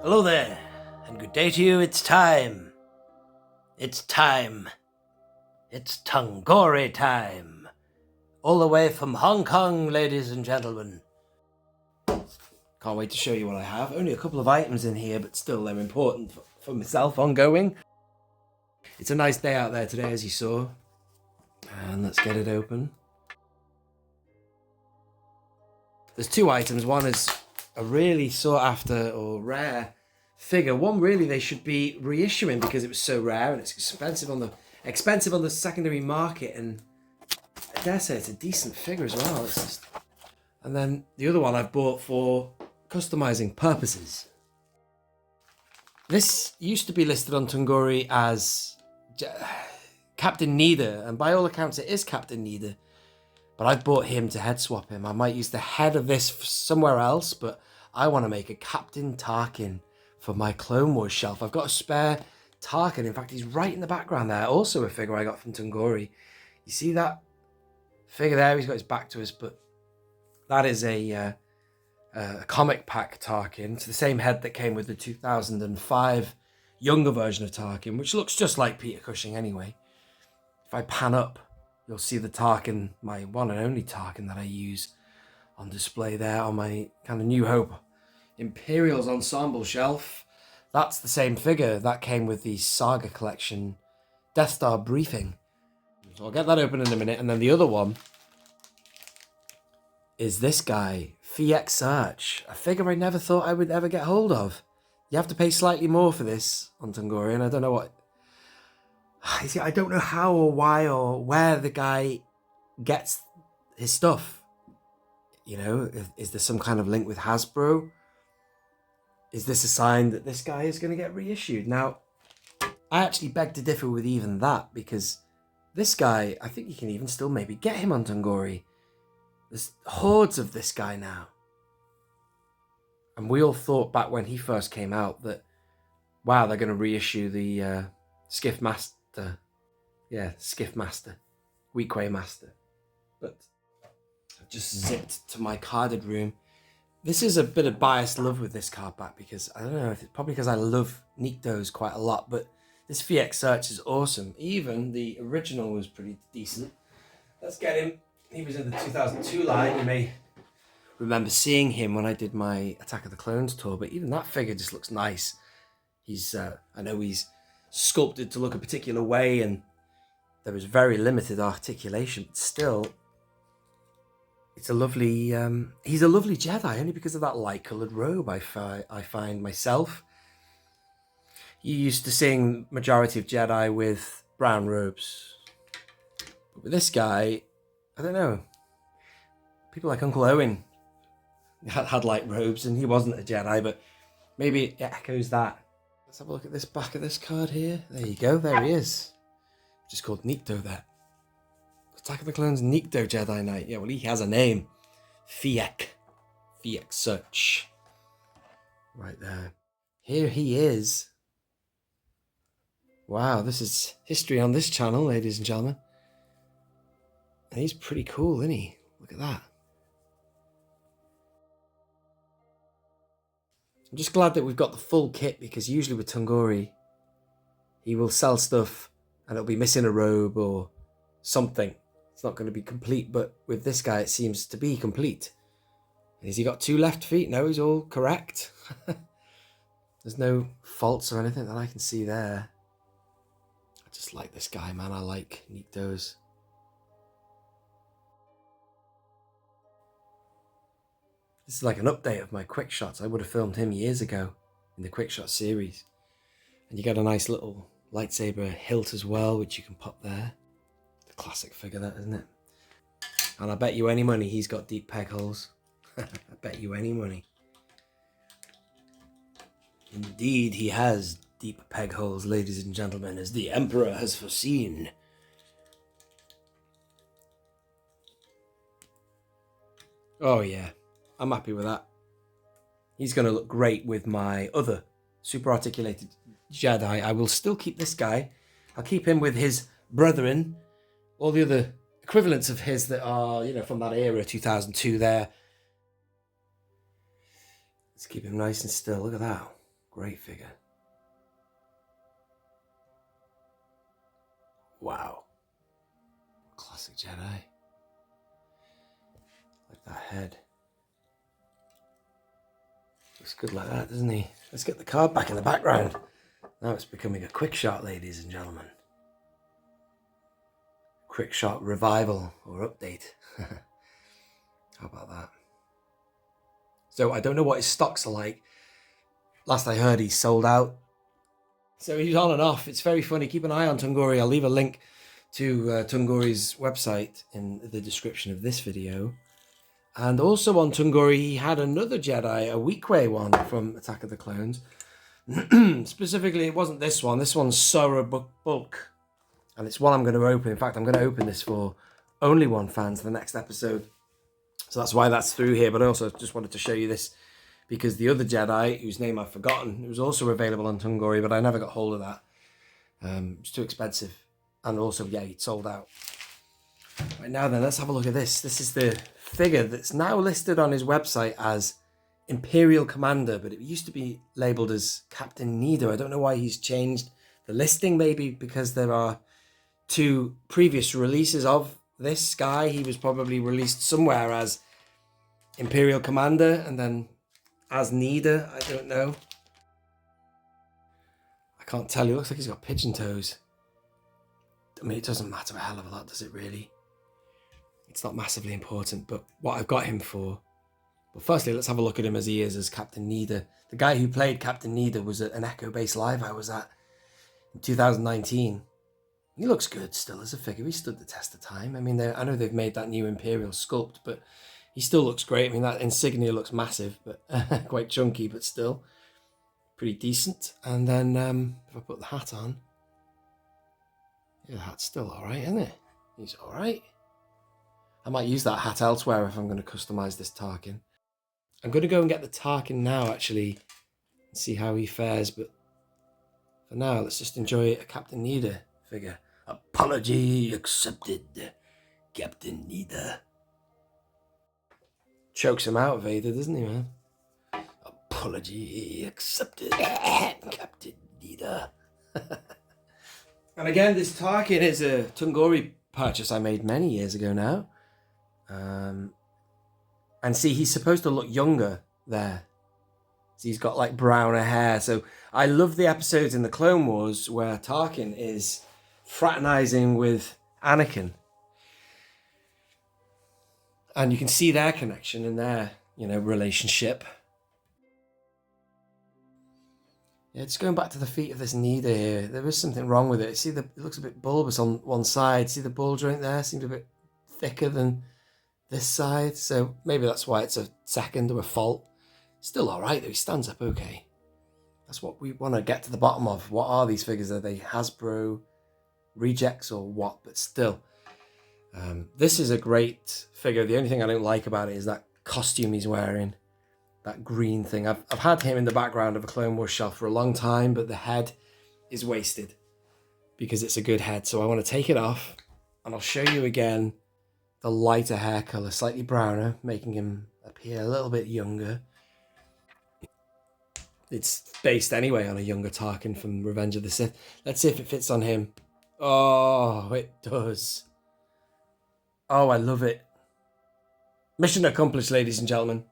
Hello there, and good day to you. It's time. It's time. It's Tunghori time. All the way from Hong Kong, ladies and gentlemen. Can't wait to show you what I have. Only a couple of items in here, but still they're important for myself ongoing. It's a nice day out there today, as you saw. And let's get it open. There's two items. One is a really sought after or rare figure. One really they should be reissuing because it was so rare and it's expensive on the secondary market, and I dare say it's a decent figure as well. And then the other one I've bought for customizing purposes. This used to be listed on Tunghori as Captain Needa, and by all accounts it is Captain Needa. But I've bought him to head swap him. I might use the head of this somewhere else, but I want to make a Captain Tarkin for my Clone Wars shelf. I've got a spare Tarkin. In fact, he's right in the background there. Also a figure I got from Tunghori. You see that figure there? He's got his back to us, but that is a comic pack Tarkin. It's the same head that came with the 2005 younger version of Tarkin, which looks just like Peter Cushing anyway. If I pan up, you'll see the Tarkin, my one and only Tarkin that I use on display there on my kind of New Hope Imperials ensemble shelf. That's the same figure that came with the Saga collection Death Star briefing. So I'll get that open in a minute. And then the other one is this guy, FiEk Sirch, a figure I never thought I would ever get hold of. You have to pay slightly more for this on Tunghori, and I don't know what... You see, I don't know how or why or where the guy gets his stuff. You know, is there some kind of link with Hasbro? Is this a sign that this guy is going to get reissued? Now, I actually beg to differ with even that, because this guy, I think you can even still maybe get him on Tunghori. There's hordes of this guy now. And we all thought back when he first came out that, wow, they're going to reissue the Skiff Master. Yeah, Skiff Master. Weequay Master. But I've just zipped to my carded room. This is a bit of biased love with this card back because, I don't know, if it's probably because I love Niktos quite a lot, but this FiEk Sirch is awesome. Even the original was pretty decent. Let's get him. He was in the 2002 line. You may remember seeing him when I did my Attack of the Clones tour, but even that figure just looks nice. He's, I know he's sculpted to look a particular way and there was very limited articulation, but still, it's a lovely, he's a lovely Jedi, only because of that light-coloured robe I find myself. You used to seeing majority of Jedi with brown robes. But with this guy, I don't know. People like Uncle Owen had light robes and he wasn't a Jedi, but maybe it echoes that. Let's have a look at this back of this card here. There you go, there he is. Just called Nikto there. Attack of the Clones Nikto Jedi Knight. Yeah, well, he has a name. FiEk Sirch. Right there. Here he is. Wow, this is history on this channel, ladies and gentlemen. And he's pretty cool, isn't he? Look at that. I'm just glad that we've got the full kit, because usually with Tunghori, he will sell stuff and it'll be missing a robe or something. It's not going to be complete, but with this guy, it seems to be complete. Has he got 2 left feet? No, he's all correct. There's no faults or anything that I can see there. I just like this guy, man. I like Niktos. This is like an update of my quick shots. I would have filmed him years ago in the quick shot series. And you get a nice little lightsaber hilt as well, which you can pop there. The classic figure, that, isn't it? And I bet you any money he's got deep peg holes. I bet you any money. Indeed, he has deep peg holes, ladies and gentlemen, as the Emperor has foreseen. Oh yeah, I'm happy with that. He's going to look great with my other super articulated Jedi. I will still keep this guy. I'll keep him with his brethren. All the other equivalents of his that are, you know, from that era, 2002 there. Let's keep him nice and still. Look at that. Great figure. Wow. Classic Jedi. Like that head. Looks good like that, doesn't he? Let's get the card back in the background. Now it's becoming a quick shot, ladies and gentlemen. Quick shot revival or update. How about that? So I don't know what his stocks are like. Last I heard, he's sold out. So he's on and off. It's very funny. Keep an eye on Tunghori. I'll leave a link to Tunghori's website in the description of this video. And also on Tunghori, he had another Jedi, a Weequay one from Attack of the Clones. Specifically, it wasn't this one. This one's Sora Bulk. And it's one I'm going to open. In fact, I'm going to open this for Only One fans for the next episode. So that's why that's through here. But I also just wanted to show you this because the other Jedi, whose name I've forgotten, it was also available on Tunghori, but I never got hold of that. It's too expensive. And also, yeah, he'd sold out. Right, now then, let's have a look at this. This is the figure that's now listed on his website as Imperial Commander, but it used to be labelled as Captain Needa. I don't know why he's changed the listing, maybe because there are 2 previous releases of this guy. He was probably released somewhere as Imperial Commander and then as Needa. I don't know. I can't tell you. Looks like he's got pigeon toes. I mean, it doesn't matter a hell of a lot, does it really? It's not massively important, but what I've got him for... Well, firstly, let's have a look at him as he is as Captain Needa. The guy who played Captain Needa was at an Echo Base Live I was at in 2019. He looks good still as a figure. He stood the test of time. I mean, I know they've made that new Imperial sculpt, but he still looks great. I mean, that insignia looks massive, but quite chunky, but still pretty decent. And then if I put the hat on, yeah, the hat's still all right, isn't it? He's all right. I might use that hat elsewhere if I'm going to customize this Tarkin. I'm going to go and get the Tarkin now, actually, and see how he fares. But for now, let's just enjoy a Captain Needa figure. Apology accepted, Captain Needa. Chokes him out, Vader, doesn't he, man? Apology accepted, Captain Needa. And again, this Tarkin is a Tunghori purchase I made many years ago now. And see, he's supposed to look younger there. So he's got like browner hair. So I love the episodes in the Clone Wars where Tarkin is fraternizing with Anakin. And you can see their connection in their, relationship. Yeah, just going back to the feet of this Needa here, there is something wrong with it. See, it looks a bit bulbous on one side. See the ball joint there? Seems a bit thicker than this side. So maybe that's why it's a second or a fault. Still all right, though. He stands up okay. That's what we want to get to the bottom of. What are these figures? Are they Hasbro rejects or what? But still, this is a great figure. The only thing I don't like about it is that costume he's wearing. That green thing. I've had him in the background of a Clone Wars shelf for a long time, but the head is wasted because it's a good head. So I want to take it off and I'll show you again the lighter hair color, slightly browner, making him appear a little bit younger. It's based anyway on a younger Tarkin from Revenge of the Sith. Let's see if it fits on him. Oh, it does. Oh, I love it. Mission accomplished, ladies and gentlemen.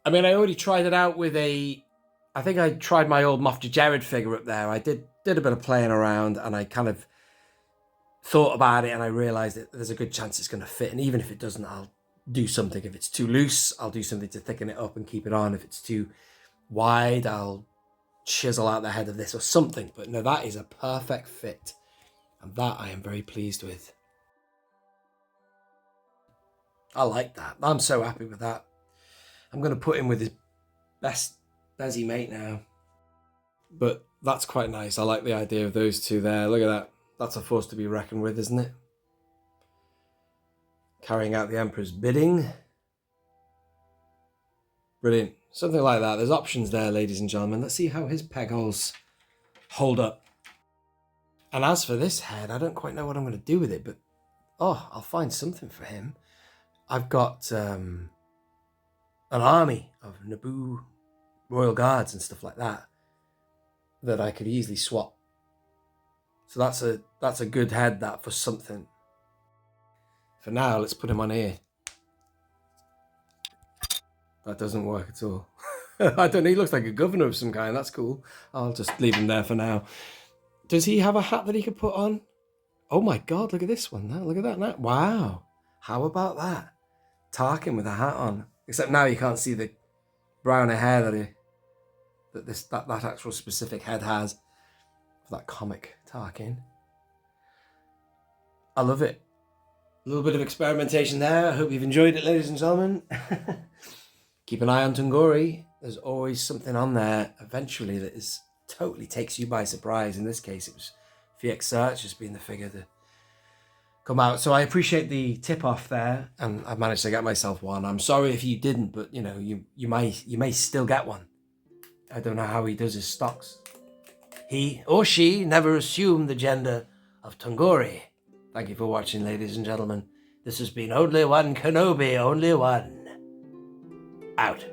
I mean, I already tried it out with I think I tried my old Moff Jared figure up there. I did a bit of playing around and I kind of thought about it and I realized that there's a good chance it's going to fit. And even if it doesn't, I'll do something. If it's too loose, I'll do something to thicken it up and keep it on. If it's too wide, I'll chisel out the head of this or something. But no, that is a perfect fit. And that I am very pleased with. I like that. I'm so happy with that. I'm going to put him with his best Bezzy mate now. But that's quite nice. I like the idea of those two there. Look at that. That's a force to be reckoned with, isn't it? Carrying out the Emperor's bidding. Brilliant. Something like that. There's options there, ladies and gentlemen. Let's see how his peg holes hold up. And as for this head, I don't quite know what I'm going to do with it, but I'll find something for him. I've got an army of Naboo royal guards and stuff like that that I could easily swap. So that's a good head, that, for something. For now, let's put him on here. That doesn't work at all. I don't know, he looks like a governor of some kind. That's cool. I'll just leave him there for now. Does he have a hat that he could put on? Oh my God, look at this one. Look at that now. Wow. How about that? Tarkin with a hat on. Except now you can't see the browner hair that actual specific head has for that comic Tarkin. I love it. A little bit of experimentation there. I hope you've enjoyed it, ladies and gentlemen. Keep an eye on Tunghori. There's always something on there eventually that is totally takes you by surprise. In this case, it was FiEk Sirch has been the figure to come out. So I appreciate the tip off there, and I managed to get myself one. I'm sorry if you didn't, but you know, you may still get one. I don't know how he does his stocks. He or she never assumed the gender of Tunghori. Thank you for watching, ladies and gentlemen. This has been Only One Kenobi, Only One. Out.